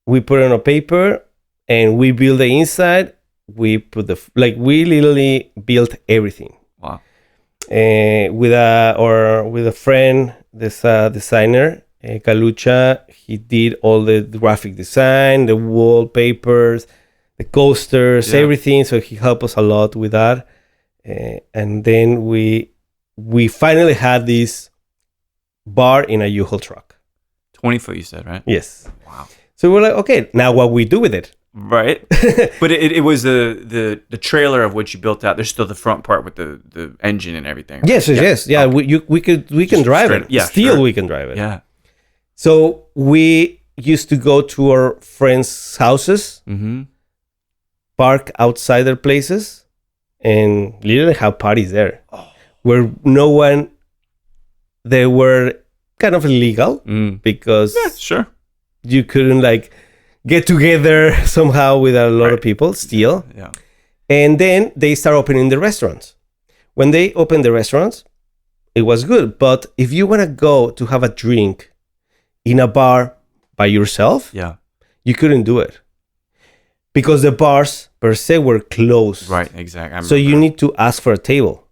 we put it on a paper, and we build the inside. We put we literally built everything. Wow. With a friend, this designer, Kalucha, he did all the graphic design, the wallpapers, the coasters, everything. So he helped us a lot with that. And then we finally had this bar in a U-Haul truck. 20-foot, you said, right? Yes. Wow. So we're like, okay, now what we do with it? Right. But it was the trailer of which you built out. There's still the front part with the engine and everything. Right? Yes. Yeah, okay. we can drive it. Yeah, Still, we can drive it. Yeah. So we used to go to our friends' houses, park outside their places, and literally have parties there. Where they were kind of illegal because you couldn't like get together somehow with a lot of people still. Yeah. And then they start opening the restaurants. When they opened the restaurants, it was good. But if you want to go to have a drink in a bar by yourself, you couldn't do it. Because the bars per se were closed. Right, exactly. So you need to ask for a table.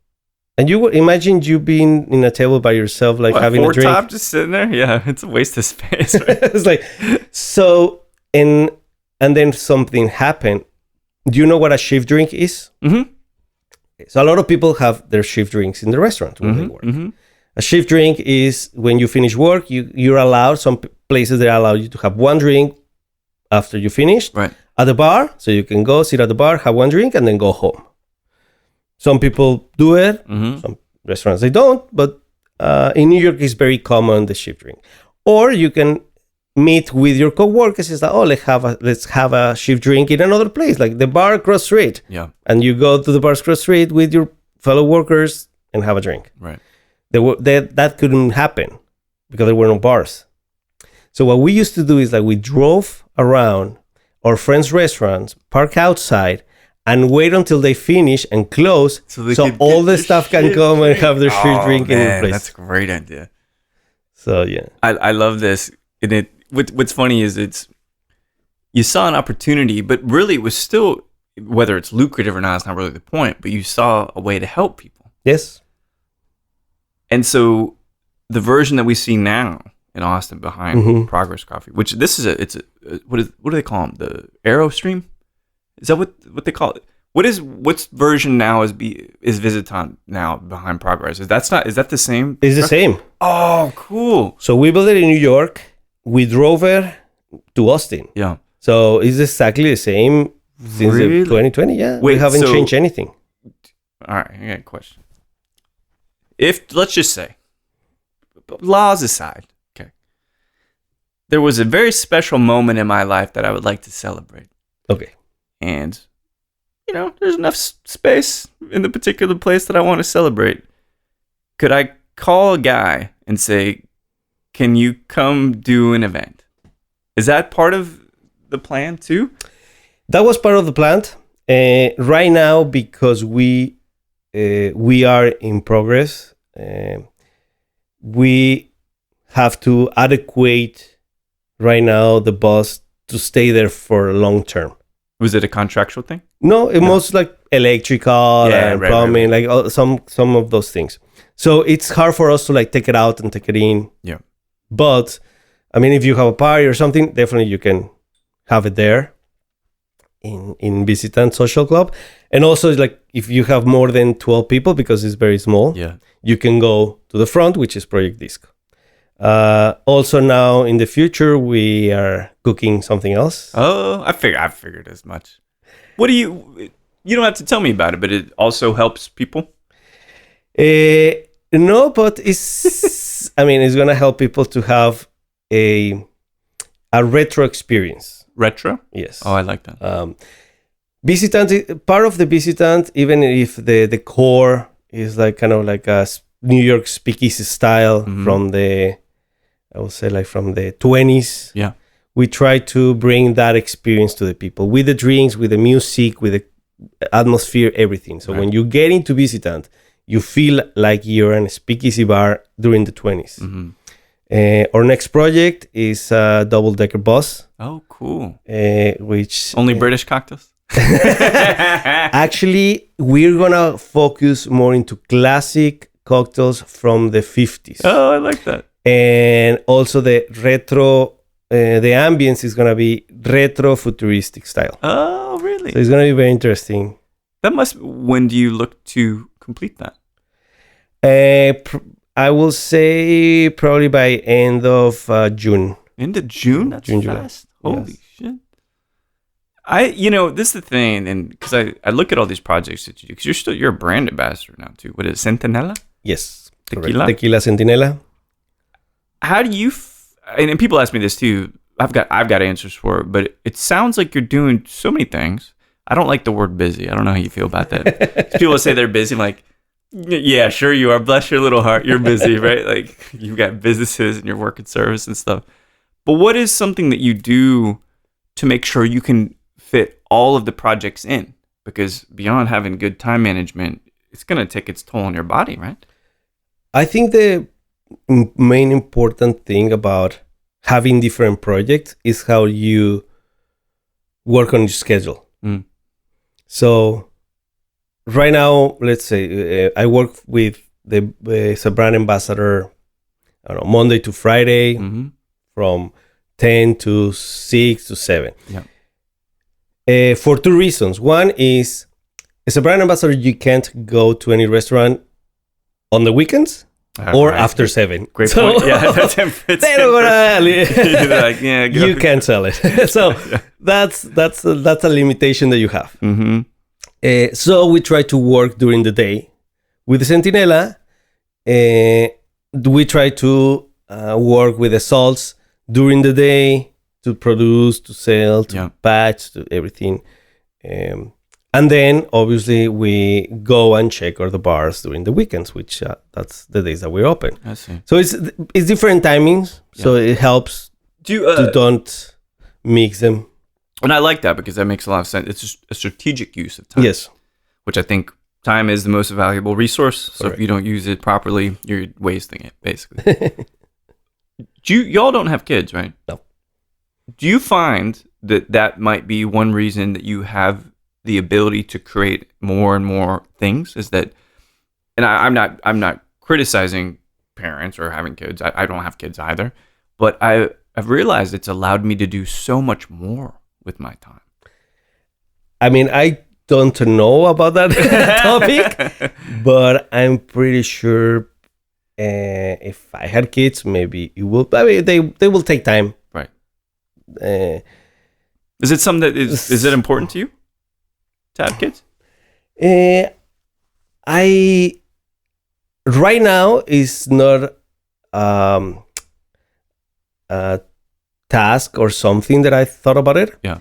And you would imagine you being in a table by yourself, like having a drink. Top just sitting there? Yeah, it's a waste of space. Right? It's like, so, and then something happened. Do you know what a shift drink is? So a lot of people have their shift drinks in the restaurant when they work. A shift drink is when you finish work, you're allowed, some places they allow you to have one drink after you finished at the bar. So you can go sit at the bar, have one drink, and then go home. Some people do it. Some restaurants, they don't. But in New York, it's very common, the shift drink. Or you can meet with your coworkers. It's like, let's have a shift drink in another place, like the bar across street. Yeah. And you go to the bar across street with your fellow workers and have a drink. Right. That couldn't happen because there were no bars. So what we used to do is like we drove around our friends' restaurants, park outside, and wait until they finish and close, so all the staff can come and have their street drink in the place. That's a great idea. So yeah, I love this. And what's funny is you saw an opportunity, but really it was still, whether it's lucrative or not, it's not really the point. But you saw a way to help people. Yes. And so the version that we see now in Austin behind Progress Coffee, which this is what do they call them? The Aerostream? Is that what they call it? What's version now is Visitant now behind Progress? Is that the same? It's the same. Oh, cool. So we built it in New York. We drove it to Austin. Yeah. So it's exactly the same since 2020. Yeah. Wait, we haven't changed anything. All right, I got a question. Let's just say, laws aside, okay, there was a very special moment in my life that I would like to celebrate. Okay. And, there's enough space in the particular place that I want to celebrate. Could I call a guy and say, can you come do an event? Is that part of the plan too? That was part of the plan. Right now, because we are in progress, we have to adequate right now the bus to stay there for long term. Was it a contractual thing? No, it was like electrical and plumbing, like some of those things. So it's hard for us to like take it out and take it in. Yeah. But I mean, if you have a party or something, definitely you can have it there in Visitant Social Club. And also, like, if you have more than 12 people, because it's very small, you can go to the front, which is Project Disco. Also, now in the future, we are cooking something else. Oh, I figured as much. What do you don't have to tell me about it, but it also helps people? No, but it's, I mean, it's going to help people to have a retro experience. Retro? Yes. Oh, I like that. Visitant, part of the Visitant, even if the core is like kind of like a New York speakeasy style from the, I would say like from the 20s. Yeah. We try to bring that experience to the people with the drinks, with the music, with the atmosphere, everything. So when you get into Visitant, you feel like you're in a speakeasy bar during the 20s. Our next project is a double-decker bus. Oh, cool. Which only British cocktails? Actually, we're gonna focus more into classic cocktails from the 50s. Oh, I like that. And also the retro, the ambience is gonna be retro futuristic style. Oh, really? So it's gonna be very interesting. When do you look to complete that? I will say probably by end of June. End of June? That's June, fast. July. Holy shit. This is the thing, and because I look at all these projects that you do, because you're a brand ambassador now too. What is it, Centinela? Yes. Tequila? Correct. Tequila Centinela. How do you, and people ask me this too, I've got answers for it, but it sounds like you're doing so many things. I don't like the word busy. I don't know how you feel about that. People say they're busy. I'm like, yeah, sure you are. Bless your little heart. You're busy, right? Like you've got businesses and you're working service and stuff. But what is something that you do to make sure you can fit all of the projects in? Because beyond having good time management, it's going to take its toll on your body, right? I think the main important thing about having different projects is how you work on your schedule. So right now, let's say I work with as a brand ambassador, I don't know, Monday to Friday from 10 to 6 to 7. Yeah. For two reasons. One is, as a brand ambassador, you can't go to any restaurant on the weekends or after 7. Great point. Yeah, that's they don't gonna like, yeah, you can't sell it. So that's a limitation that you have. So we try to work during the day. With the Centinela, we try to work with the salts during the day to produce, to sell, to batch, to everything. And then, obviously, we go and check all the bars during the weekends, which that's the days that we're open. I see. So it's different timings, so it helps to don't mix them. And I like that because that makes a lot of sense. It's just a strategic use of time. Yes. Which I think time is the most valuable resource. So Correct. if you don't use it properly, you're wasting it, basically. Y'all don't have kids, right? No. Do you find that might be one reason that you have the ability to create more and more things? Is that, and I'm not criticizing parents or having kids. I don't have kids either, but I've realized it's allowed me to do so much more with my time. I mean, I don't know about that topic, but I'm pretty sure if I had kids, maybe it will. I mean, they will take time. Right. Is it something that is it important to you to have kids? I right now is not a task or something that I thought about it. Yeah.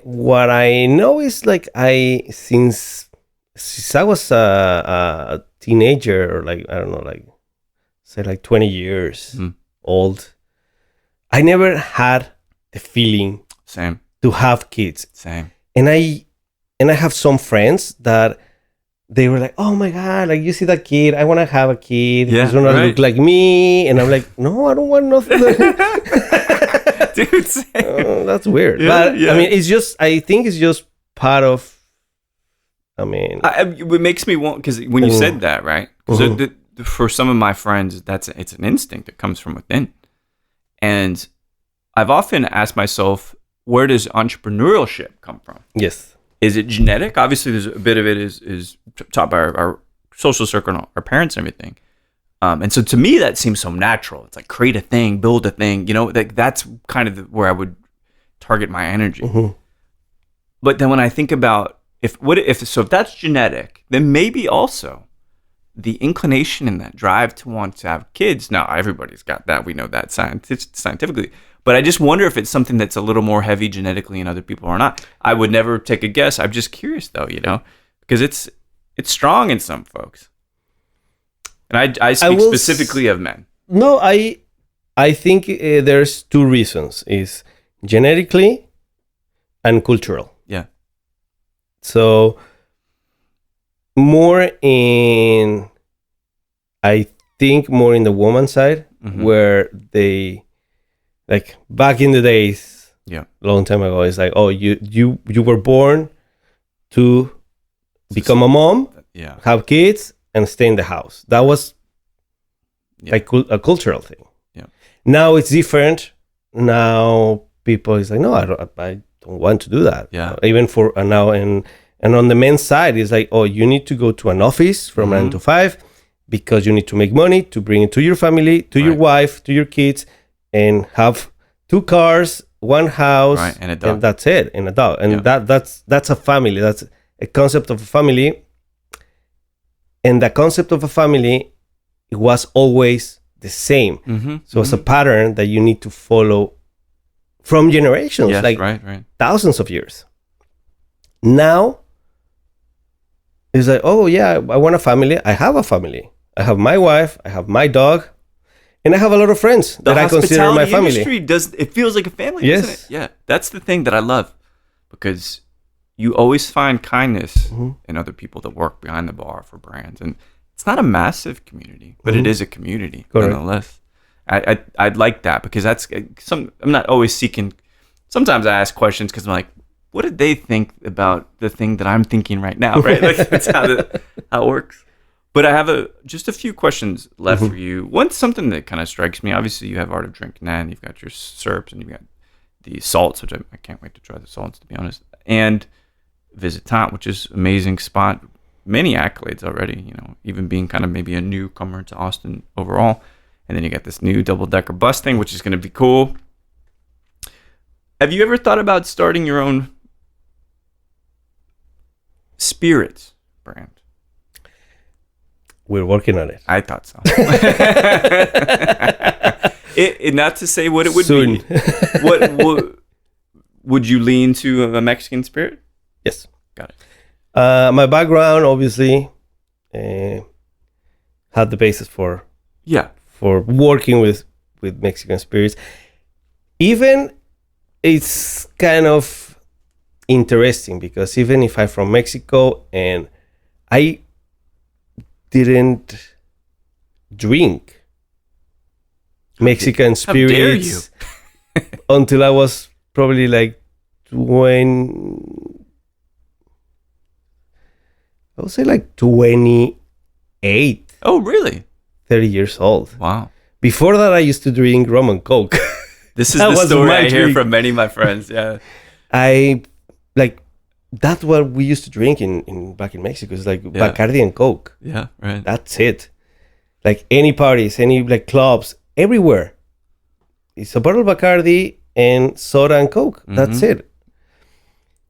What I know is like since I was a teenager, or like, I don't know, like say like 20 years old, I never had the feeling Same. to have kids. Same. And I have some friends that they were like, oh my God, like you see that kid, I want to have a kid. Yeah, He's going to look like me. And I'm like, no, I don't want nothing. Dude, same. That's weird. Yeah, but yeah. I mean, I think it's just part of, I mean. It makes me want, because when you said that, right? Because for some of my friends, it's an instinct that comes from within. And I've often asked myself, where does entrepreneurship come from? Yes. Is it genetic? Obviously, there's a bit of it is taught by our social circle, and our parents and everything. And so to me, that seems so natural. It's like create a thing, build a thing. That's kind of where I would target my energy. Mm-hmm. But then when I think about if that's genetic, then maybe also the inclination and that drive to want to have kids. Now, everybody's got that. We know that scientifically. But I just wonder if it's something that's a little more heavy genetically in other people or not. I would never take a guess. I'm just curious, though, because it's strong in some folks. And I speak specifically of men. No, I think there's two reasons. Is genetically and cultural. Yeah. So I think more in the woman side, where they, like back in the days, a long time ago, it's like, oh, you were born to become a mom, have kids, and stay in the house. That was like a cultural thing. Yeah. Now it's different. Now people is like, no, I don't want to do that. Yeah. Even for now, and on the men's side, it's like, oh, you need to go to an office from 9 to 5 because you need to make money to bring it to your family, to your wife, to your kids, and have 2 cars, 1 house, and a dog. And that's it, and a dog. And that's a family. That's a concept of a family. And the concept of a family, it was always the same. So it's a pattern that you need to follow from generations, thousands of years. Now, it's like, oh yeah, I want a family. I have a family. I have my wife. I have my dog, and I have a lot of friends that I consider my family. The hospitality industry it feels like a family, doesn't it? Yeah, that's the thing that I love, because you always find kindness in other people that work behind the bar for brands, and it's not a massive community, but it is a community nonetheless. I'd like that, because I'm not always seeking. Sometimes I ask questions because I'm like, what did they think about the thing that I'm thinking right now, right? Like that's how it works. But I have just a few questions left for you. Something that kind of strikes me. Obviously, you have Art of Drinking, and you've got your syrups, and you've got the salts, which I can't wait to try the salts, to be honest. And Visitant, which is an amazing spot. Many accolades already, even being kind of maybe a newcomer to Austin overall. And then you got this new double-decker bus thing, which is going to be cool. Have you ever thought about starting your own spirits brand? We're working on it. I thought so. Not to say what it would Soon. be. What would you lean to a Mexican spirit? Yes. Got it. My background, obviously, had the basis for working with Mexican spirits. Even it's kind of interesting, because even if I'm from Mexico and I didn't drink Mexican spirits until I was probably like 28. Oh, really? 30 years old. Wow. Before that, I used to drink rum and Coke. This is the story I hear from many of my friends. Yeah. That's what we used to drink back in Mexico. It's like Bacardi and Coke. Yeah, right. That's it. Like any parties, any like clubs, everywhere. It's a bottle of Bacardi and soda and Coke. That's it.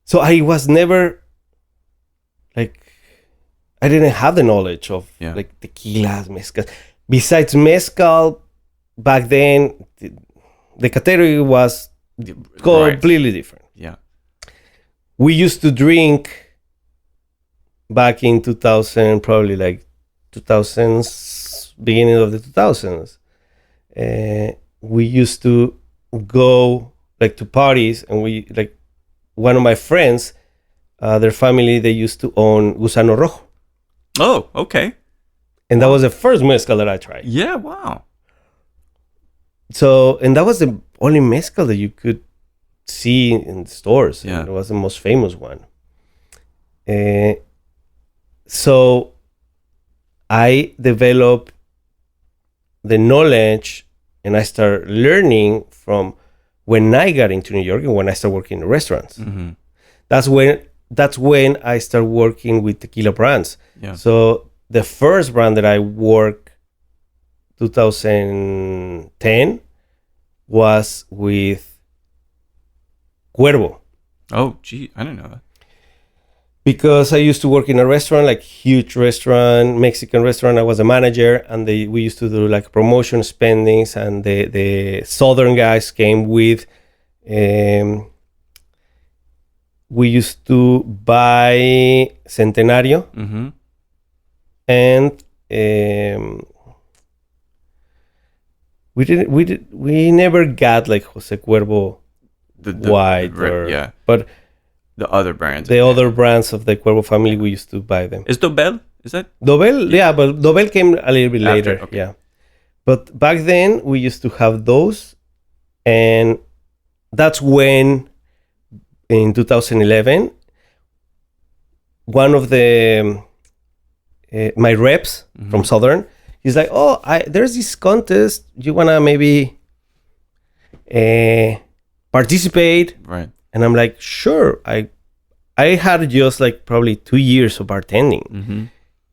So I was never I didn't have the knowledge of like tequilas, mezcal. Besides mezcal, back then the category was completely different. Yeah. We used to drink back in 2000, probably like 2000s, beginning of the 2000s. We used to go like to parties, and we like one of my friends, their family, they used to own Gusano Rojo. Oh, okay. And that was the first mezcal that I tried. Yeah, wow. So, and that was the only mezcal that you could see in the stores. Yeah. And it was the most famous one. So I developed the knowledge and I started learning from when I got into New York and when I started working in restaurants. Mm-hmm. That's when I started working with tequila brands. Yeah. So the first brand that I worked 2010 was with Cuervo. Oh, gee, I didn't know that. Because I used to work in a restaurant, like huge restaurant, Mexican restaurant. I was a manager, and we used to do like promotion spendings, and the Southern guys came with. We used to buy Centenario, Mm-hmm. and we never got like Jose Cuervo White but the other brands. the other brands of the Cuervo family, we used to buy them. Is Dobel? Is that? Dobel, yeah, but Dobel came a little bit After, later. okay. Yeah, but back then we used to have those, and that's when in 2011 one of the my reps from Southern, he's like, oh, there's this contest, you wanna maybe participate? Right. And I'm like, sure. I had just like probably 2 years of bartending Mm-hmm.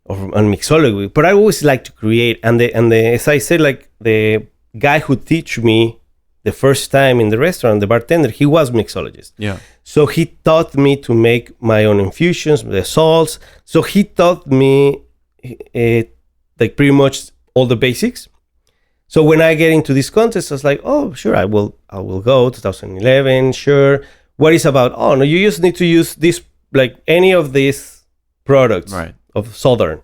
or on mixology, but I always like to create. And the as I said, like the guy who teach me the first time in the restaurant, the bartender, he was mixologist. Yeah. So he taught me to make my own infusions, the salts. So he taught me like pretty much all the basics. So when I get into this contest, I was like, oh, sure, I will go 2011, sure. What is about? Oh, no, you just need to use this, like any of these products Right. of Southern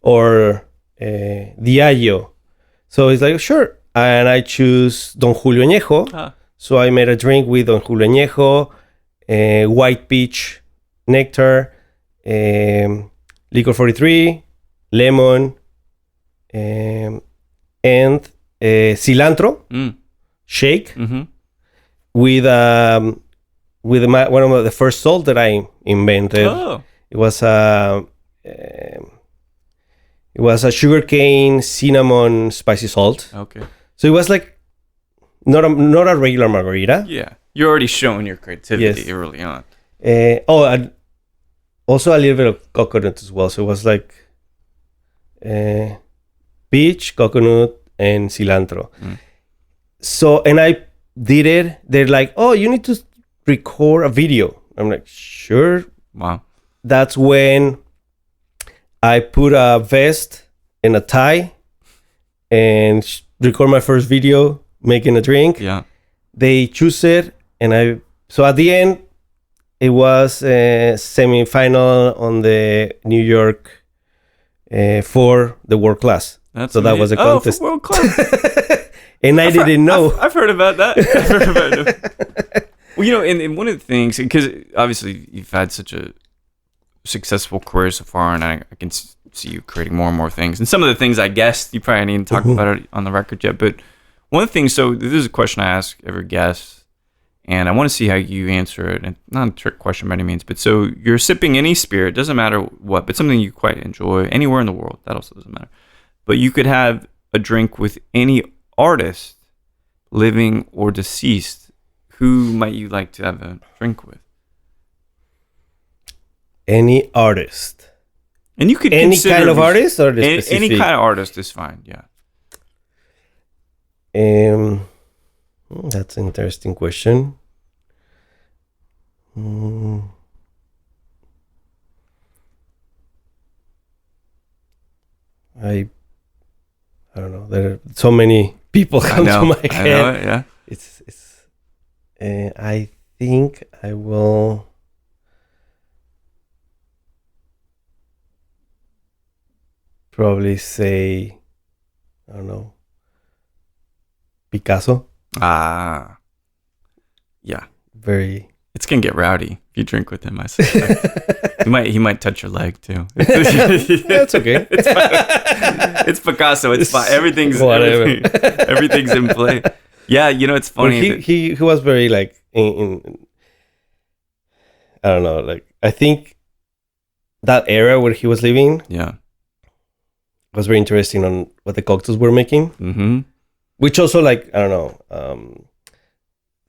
or Diageo. So it's like, sure. And I choose Don Julio Añejo. Ah. So I made a drink with Don Julio Añejo, white peach nectar, liquor 43, lemon, and cilantro shake Mm-hmm. with one of the first salt that I invented. Oh. It was a sugarcane cinnamon spicy salt. Okay. So it was like not a regular margarita. Yeah. You're already showing your creativity Yes. early on. And also a little bit of coconut as well. So it was like peach, coconut, and cilantro. So, and I did it. They're like, oh, you need to record a video. I'm like, sure. Wow. That's when I put a vest and a tie and record my first video making a drink. Yeah. They choose it, and so at the end, it was a semi-final on the New York for the world class. That's so that was a amazing. contest. For world class. And I didn't know. I've heard about that. I've heard about it. Well, you know, and one of the things, because obviously you've had such a successful career so far, and I can see you creating more and more things. And some of the things I guessed, you probably didn't talk about it on the record yet, but one of the things, so this is a question I ask every guest, and I want to see how you answer it. And not a trick question by any means, but so you're sipping any spirit, doesn't matter what, but something you quite enjoy anywhere in the world, that also doesn't matter. But you could have a drink with any artist, living or deceased. Who might you like to have a drink with? Any artist. And you could any kind of artist or the specific? Any kind of artist is fine, yeah. That's an interesting question. I don't know. There are so many people come to my head. I know it, yeah. It's. I think I will. Probably say, I don't know, Picasso. Ah, yeah. Very. It's gonna get rowdy if you drink with him. I suspect. he might touch your leg too. That's okay. It's fine. It's Picasso. It's fine. Everything's in play. Yeah, you know, it's funny. Well, he was very like in I don't know, like I think that era where he was living. Yeah. was very interesting on what the cocktails were making. Mm-hmm. Which also, like, I don't know,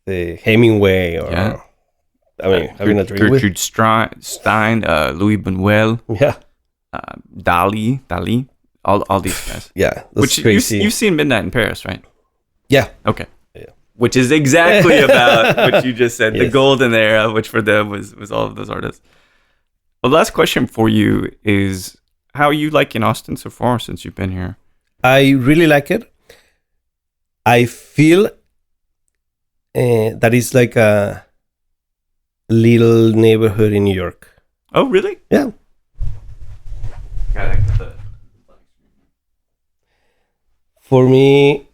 the Hemingway or, I mean, having a drink Gertrude Stein, Louis Buñuel, Dali, all these guys. Yeah, that's which crazy. You've seen Midnight in Paris, right? Yeah. Okay. Yeah. Which is exactly about what you just said. Yes. The golden era, which for them was all of those artists. The last question for you is, how are you liking Austin so far since you've been here? I really like it. I feel that it's like a little neighborhood in New York. Oh, really? Yeah. For me,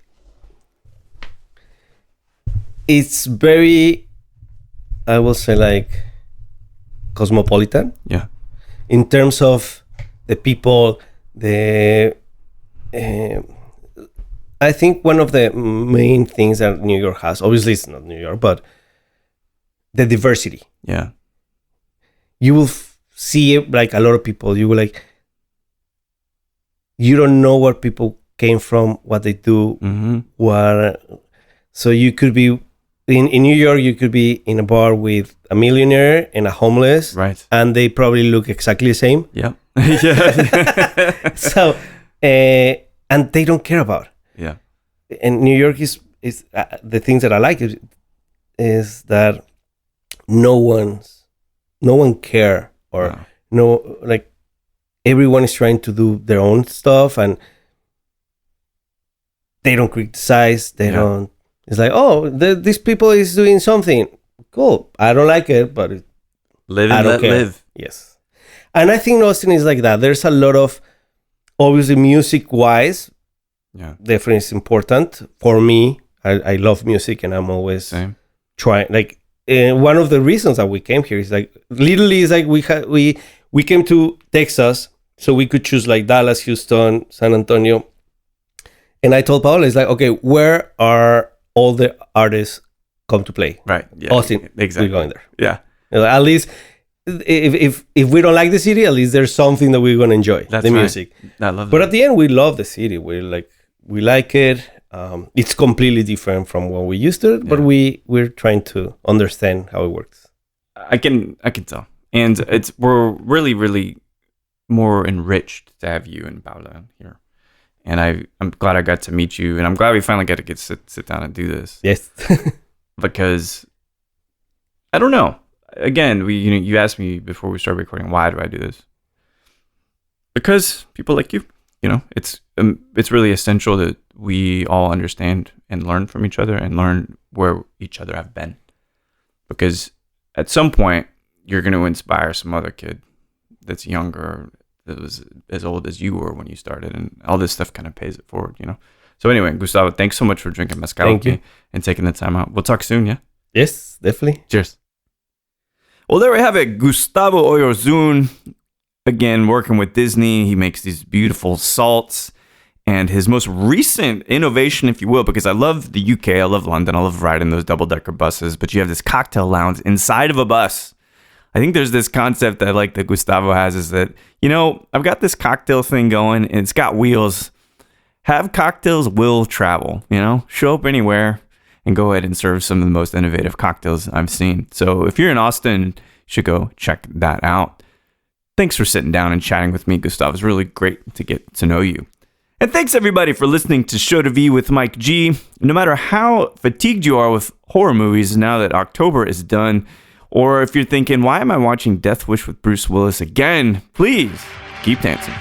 it's very, I will say, like, cosmopolitan. Yeah. In terms of the people, I think one of the main things that New York has, obviously it's not New York, but the diversity. Yeah. You will see like a lot of people, you will like, you don't know where people came from, what they do, so you could be, in New York, you could be in a bar with a millionaire and a homeless, right? And they probably look exactly the same. Yeah. Yeah. So, and they don't care about. Yeah. And New York is the things that I like is that no one care, or no, like, everyone is trying to do their own stuff, and they don't criticize. They don't. It's like, oh, these people is doing something cool. I don't like it, but live and let live. Yes, and I think Austin is like that. There's a lot of, obviously, music wise. Yeah, definitely it's important for me. I love music, and I'm always trying. Like, one of the reasons that we came here is like, literally, is like we came to Texas so we could choose like Dallas, Houston, San Antonio, and I told Paola, it's like, okay, where are all the artists come to play? Right. Yeah. Austin. Exactly. We're going there. Yeah. At least if we don't like the city, at least there's something that we're gonna enjoy. That's the right. music. I love that. But at the end, we love the city. We like it. It's completely different from what we used to, but we're trying to understand how it works. I can tell, and we're really, really more enriched to have you and Paula here. And I'm glad I got to meet you, and I'm glad we finally got to sit down and do this. Yes. Because I don't know. Again, you asked me before we started recording, why do I do this? Because people like you, it's really essential that we all understand and learn from each other and learn where each other have been. Because at some point, you're going to inspire some other kid that's younger, that was as old as you were when you started, and all this stuff kind of pays it forward, So anyway, Gustavo, thanks so much for drinking mezcal with me and taking the time out. We'll talk soon, yeah? Yes, definitely. Cheers. Well, there we have it. Gustavo Oyarzun, again, working with Disney. He makes these beautiful salts. And his most recent innovation, if you will, because I love the UK, I love London, I love riding those double-decker buses, but you have this cocktail lounge inside of a bus. I think there's this concept I like that Gustavo has, is that, I've got this cocktail thing going, and it's got wheels. Have cocktails will travel, show up anywhere and go ahead and serve some of the most innovative cocktails I've seen. So if you're in Austin, you should go check that out. Thanks for sitting down and chatting with me, Gustavo. It's really great to get to know you. And thanks everybody for listening to Show to V with Mike G. No matter how fatigued you are with horror movies now that October is done, or if you're thinking, why am I watching Death Wish with Bruce Willis again? Please keep dancing.